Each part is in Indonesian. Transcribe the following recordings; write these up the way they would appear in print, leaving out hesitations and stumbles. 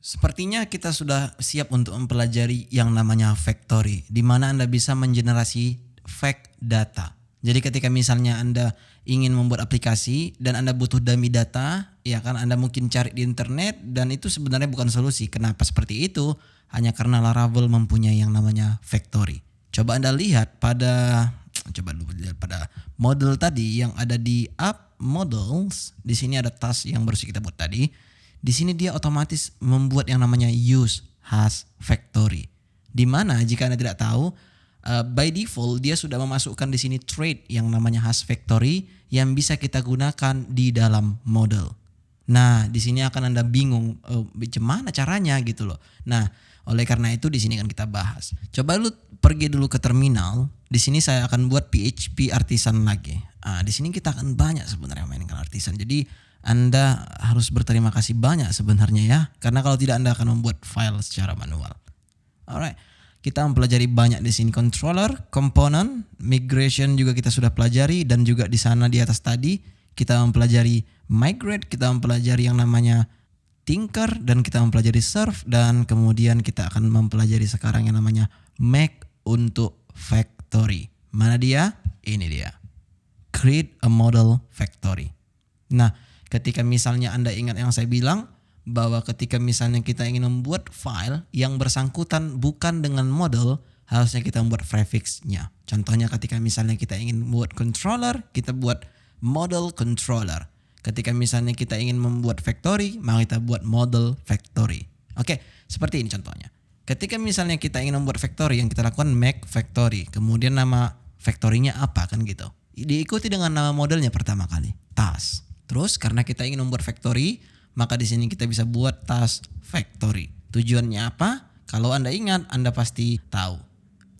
Sepertinya kita sudah siap untuk mempelajari yang namanya factory, di mana Anda bisa mengenerasi fact data. Jadi ketika misalnya Anda ingin membuat aplikasi dan Anda butuh dummy data, ya kan Anda mungkin cari di internet dan itu sebenarnya bukan solusi. Kenapa seperti itu? Hanya karena Laravel mempunyai yang namanya factory. Coba Anda lihat pada model tadi yang ada di app models. Di sini ada task yang baru kita buat tadi. Di sini dia otomatis membuat yang namanya use has factory. Di mana jika Anda tidak tahu, by default dia sudah memasukkan di sini trait yang namanya has factory yang bisa kita gunakan di dalam model. Nah, di sini akan Anda bingung gimana caranya gitu loh. Nah, oleh karena itu di sini akan kita bahas. Coba lu pergi dulu ke terminal. Di sini saya akan buat PHP artisan lagi. Di sini kita akan banyak sebenarnya mainkan artisan. Jadi Anda harus berterima kasih banyak sebenarnya ya. Karena kalau tidak Anda akan membuat file secara manual. Alright. Kita mempelajari banyak di sini controller, component, migration juga kita sudah pelajari dan juga di sana di atas tadi kita mempelajari migrate, kita mempelajari yang namanya tinker dan kita mempelajari serve dan kemudian kita akan mempelajari sekarang yang namanya make untuk factory. Mana dia? Ini dia. Create a model factory. Nah, ketika misalnya Anda ingat yang saya bilang bahwa ketika misalnya kita ingin membuat file yang bersangkutan bukan dengan model, harusnya kita membuat prefixnya. Contohnya ketika misalnya kita ingin membuat controller, kita buat model controller. Ketika misalnya kita ingin membuat factory, maka kita buat model factory. Oke, seperti ini contohnya. Ketika misalnya kita ingin membuat factory, yang kita lakukan make factory. Kemudian nama factory-nya apa kan gitu. Diikuti dengan nama modelnya pertama kali, task. Terus karena kita ingin membuat factory, maka di sini kita bisa buat task factory. Tujuannya apa? Kalau Anda ingat, Anda pasti tahu.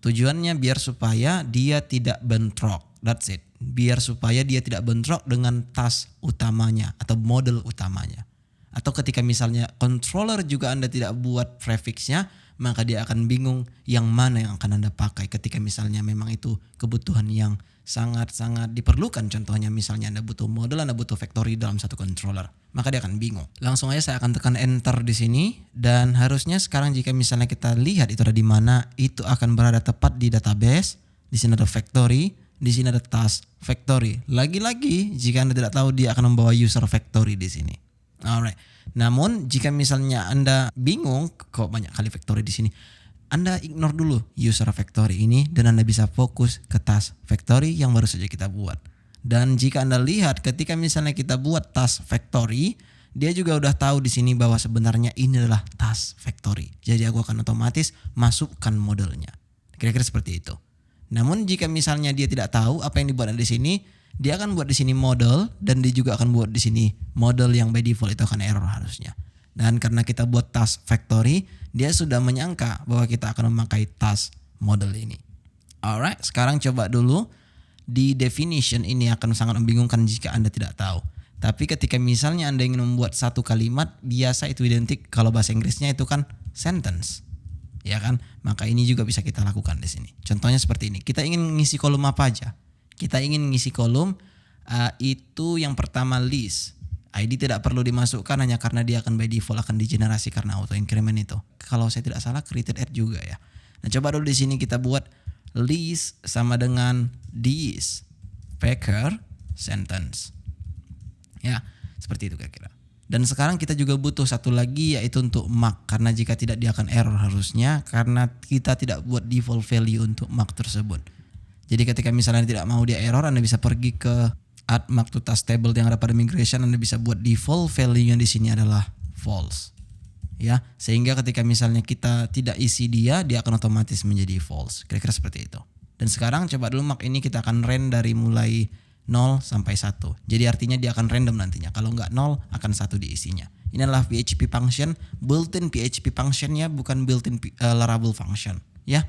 Tujuannya biar supaya dia tidak bentrok. That's it. Biar supaya dia tidak bentrok dengan task utamanya atau model utamanya. Atau ketika misalnya controller juga Anda tidak buat prefixnya, maka dia akan bingung yang mana yang akan Anda pakai ketika misalnya memang itu kebutuhan yang sangat-sangat diperlukan. Contohnya misalnya Anda butuh model, Anda butuh factory dalam satu controller, maka dia akan bingung. Langsung aja saya akan tekan enter di sini dan harusnya sekarang jika misalnya kita lihat itu ada di mana, itu akan berada tepat di database. Di sini ada factory, di sini ada task factory. Lagi-lagi jika Anda tidak tahu dia akan membawa user factory di sini. Alright. Namun jika misalnya Anda bingung kok banyak kali factory di sini, Anda ignore dulu user factory ini dan Anda bisa fokus ke task factory yang baru saja kita buat. Dan jika Anda lihat ketika misalnya kita buat task factory, dia juga udah tahu di sini bahwa sebenarnya ini adalah task factory. Jadi aku akan otomatis masukkan modelnya. Kira-kira seperti itu. Namun jika misalnya dia tidak tahu apa yang dibuat di sini, dia akan buat di sini model dan dia juga akan buat di sini model yang by default itu akan error harusnya. Dan karena kita buat task factory, dia sudah menyangka bahwa kita akan memakai task model ini. Alright, sekarang coba dulu di definition ini akan sangat membingungkan jika Anda tidak tahu. Tapi ketika misalnya Anda ingin membuat satu kalimat, biasa itu identik kalau bahasa Inggrisnya itu kan sentence. Ya kan? Maka ini juga bisa kita lakukan di sini. Contohnya seperti ini. Kita ingin ngisi kolom apa aja? Kita ingin ngisi kolom itu yang pertama list. ID tidak perlu dimasukkan hanya karena dia akan by default akan digenerasi karena auto increment itu. Kalau saya tidak salah created add juga ya. Nah, coba dulu di sini kita buat list sama dengan this packer sentence. Ya, seperti itu kira-kira. Dan sekarang kita juga butuh satu lagi yaitu untuk mark, karena jika tidak dia akan error harusnya karena kita tidak buat default value untuk mark tersebut. Jadi ketika misalnya tidak mau dia error, Anda bisa pergi ke add mark to task table yang ada pada migration, Anda bisa buat default value-nya di sini adalah false. Ya, sehingga ketika misalnya kita tidak isi dia akan otomatis menjadi false. Kira-kira seperti itu. Dan sekarang coba dulu mark ini kita akan run dari mulai 0 sampai 1. Jadi artinya dia akan random nantinya. Kalau nggak 0 akan 1 diisinya. Ini adalah PHP function, built-in PHP function-nya bukan built-in Laravel function. Ya.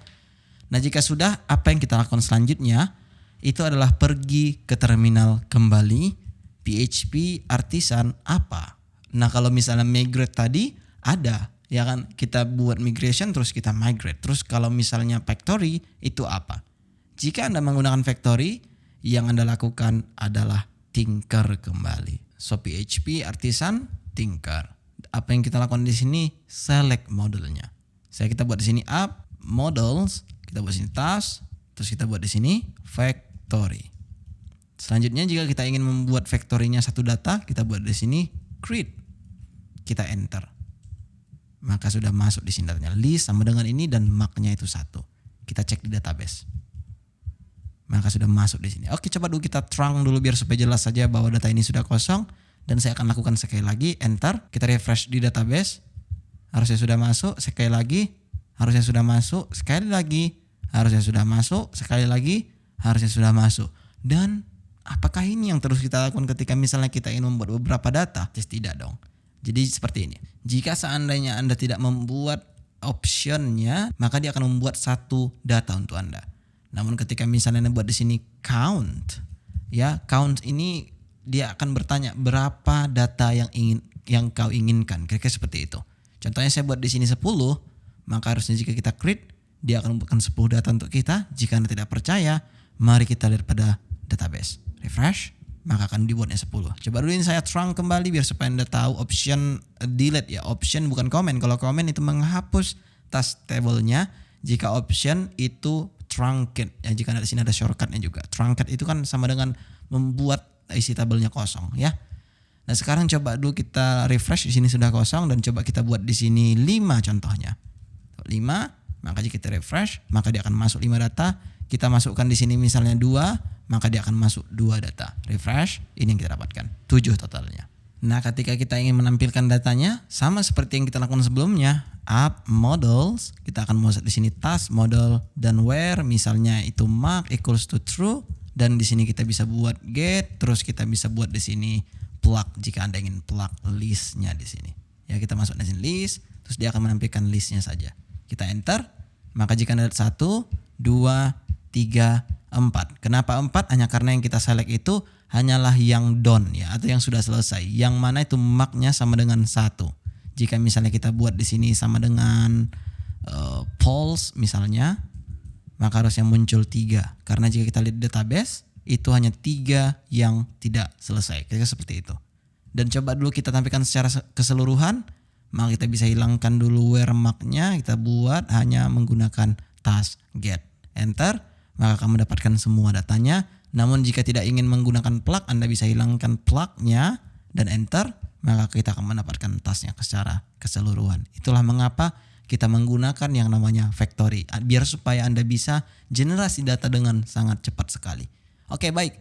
Nah jika sudah, apa yang kita lakukan selanjutnya? Itu adalah pergi ke terminal kembali, PHP artisan apa. Nah kalau misalnya migrate tadi ada, ya kan kita buat migration terus kita migrate. Terus kalau misalnya factory itu apa? Jika Anda menggunakan factory, yang Anda lakukan adalah tinker kembali. So PHP artisan tinker. Apa yang kita lakukan di sini? Select modelnya. Kita buat di sini app models, kita buat di sini task, terus kita buat di sini factory. Selanjutnya jika kita ingin membuat factory-nya satu data, kita buat di sini create. Kita enter. Maka sudah masuk di sini datanya. List sama dengan ini dan mark-nya itu 1. Kita cek di database. Maka sudah masuk di sini. Oke, coba dulu kita trunk dulu biar supaya jelas saja bahwa data ini sudah kosong. Dan saya akan lakukan sekali lagi, enter. Kita refresh di database. Harusnya sudah masuk, sekali lagi. Harusnya sudah masuk, sekali lagi. Harusnya sudah masuk, sekali lagi. Harusnya sudah masuk. Dan apakah ini yang terus kita lakukan ketika misalnya kita ingin membuat beberapa data? Tidak dong. Jadi seperti ini. Jika seandainya Anda tidak membuat optionnya, maka dia akan membuat satu data untuk Anda. Namun ketika misalnya Anda buat di sini count, ya count ini dia akan bertanya berapa data yang kau inginkan. Kira-kira seperti itu. Contohnya saya buat di sini 10, maka harusnya jika kita create, dia akan membuatkan 10 data untuk kita. Jika Anda tidak percaya, mari kita lihat pada database. Refresh, maka akan dibuatnya 10. Coba dulu ini saya trunk kembali biar supaya Anda tahu option delete ya. Option bukan comment. Kalau comment itu menghapus task table-nya. Jika option itu truncate. Ya, jika di sini ada shortcut-nya juga. Truncate itu kan sama dengan membuat isi tabelnya kosong ya. Nah, sekarang coba dulu kita refresh, di sini sudah kosong dan coba kita buat di sini 5 contohnya. 5, maka jika kita refresh, maka dia akan masuk 5 data. Kita masukkan di sini misalnya 2, maka dia akan masuk 2 data. Refresh, ini yang kita dapatkan 7 totalnya. Nah, ketika kita ingin menampilkan datanya sama seperti yang kita lakukan sebelumnya, app models, kita akan masuk di sini task model dan where misalnya itu mark equals to true. Dan di sini kita bisa buat get, terus kita bisa buat di sini plug jika Anda ingin plug listnya di sini. Ya, kita masuk di sini list, terus dia akan menampilkan listnya saja. Kita enter, maka jika Anda lihat 1, 2, 3, 4. Kenapa 4? Hanya karena yang kita select itu hanyalah yang done ya, atau yang sudah selesai. Yang mana itu marknya sama dengan 1. Jika misalnya kita buat di sini sama dengan false misalnya, maka harusnya muncul 3. Karena jika kita lihat database, itu hanya 3 yang tidak selesai. Kira-kira seperti itu. Dan coba dulu kita tampilkan secara keseluruhan. Maka kita bisa hilangkan dulu where mark-nya. Kita buat hanya menggunakan task get. Enter. Maka akan mendapatkan semua datanya. Namun jika tidak ingin menggunakan plug, Anda bisa hilangkan plug-nya dan enter. Maka kita akan mendapatkan tasknya secara keseluruhan. Itulah mengapa kita menggunakan yang namanya factory biar supaya Anda bisa generasi data dengan sangat cepat sekali. Oke, baik.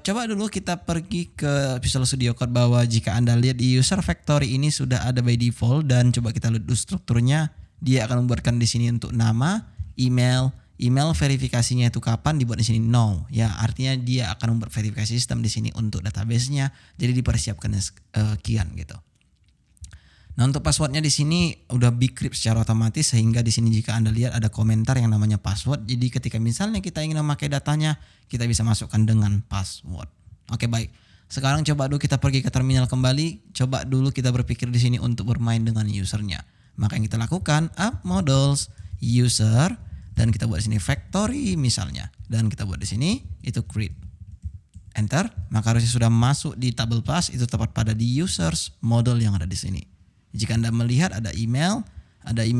Coba dulu kita pergi ke Visual Studio Code bahwa jika Anda lihat di user factory ini sudah ada by default dan coba kita lihat dulu strukturnya. Dia akan membuatkan di sini untuk nama, email verifikasinya itu kapan dibuat di sini no. Ya, artinya dia akan membuat verifikasi sistem di sini untuk database-nya. Jadi dipersiapkan sekian gitu. Nah, untuk passwordnya di sini udah decrypt secara otomatis sehingga di sini jika Anda lihat ada komentar yang namanya password. Jadi ketika misalnya kita ingin memakai datanya, kita bisa masukkan dengan password. Oke, baik. Sekarang coba dulu kita pergi ke terminal kembali. Coba dulu kita berpikir di sini untuk bermain dengan usernya. Maka yang kita lakukan app models user dan kita buat di sini factory misalnya dan kita buat di sini itu create. Enter, maka harusnya sudah masuk di table plus itu tepat pada di users model yang ada di sini. Jika Anda melihat ada email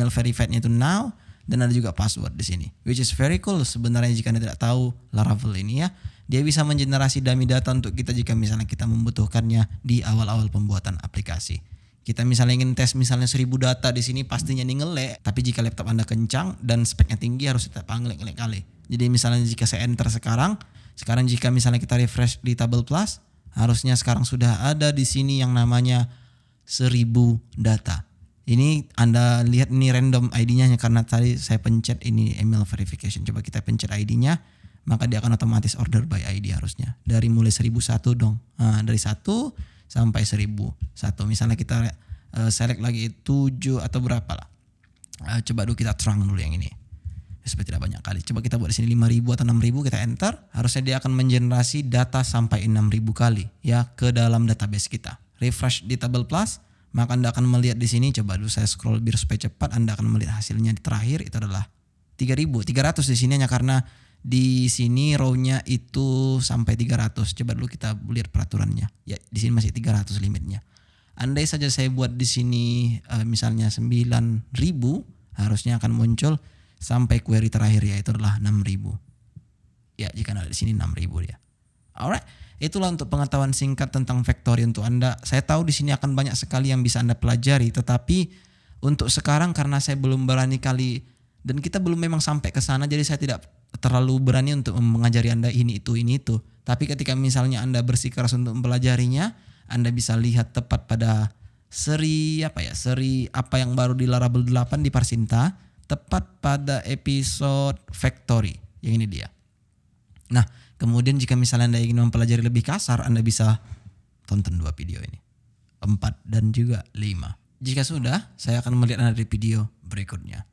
verified-nya itu now dan ada juga password di sini. Which is very cool sebenarnya jika Anda tidak tahu Laravel ini ya. Dia bisa mengenerasi dummy data untuk kita jika misalnya kita membutuhkannya di awal-awal pembuatan aplikasi. Kita misalnya ingin tes misalnya 1000 data di sini pastinya ini ngelek, tapi jika laptop Anda kencang dan speknya tinggi harus tetap ngelek kali. Jadi misalnya jika saya enter sekarang jika misalnya kita refresh di table plus, harusnya sekarang sudah ada di sini yang namanya 1000 data. Ini Anda lihat ini random ID-nya karena tadi saya pencet ini email verification. Coba kita pencet ID-nya, maka dia akan otomatis order by ID harusnya. Dari mulai 1001 dong. Nah, dari 1 sampai 1001. Misalnya kita select lagi 7 atau berapa lah. Coba dulu kita trunk dulu yang ini. Supaya tidak banyak kali. Coba kita buat di sini 5000 atau 6000, kita enter. Harusnya dia akan mengenerasi data sampai 6000 kali ya ke dalam database kita. Refresh di table plus, maka Anda akan melihat di sini. Coba dulu saya scroll biar supaya cepat. Anda akan melihat hasilnya di terakhir itu adalah 3300 di sini hanya karena di sini row-nya itu sampai 300. Coba dulu kita lihat peraturannya. Ya, di sini masih 300 limitnya. Andai saja saya buat di sini misalnya 9.000, harusnya akan muncul sampai query terakhir yaitu adalah 6.000. Ya, jika ada di sini 6.000 dia. Alright, itulah untuk pengetahuan singkat tentang factory untuk Anda. Saya tahu di sini akan banyak sekali yang bisa Anda pelajari, tetapi untuk sekarang karena saya belum berani kali dan kita belum memang sampai ke sana, jadi saya tidak terlalu berani untuk mengajari Anda ini itu. Tapi ketika misalnya Anda bersikeras untuk mempelajarinya, Anda bisa lihat tepat pada seri apa yang baru di Laravel 8 di Parsinta, tepat pada episode factory. Yang ini dia. Nah, kemudian jika misalnya Anda ingin mempelajari lebih kasar, Anda bisa tonton 2 video ini. 4 dan juga 5. Jika sudah, saya akan melihat Anda di video berikutnya.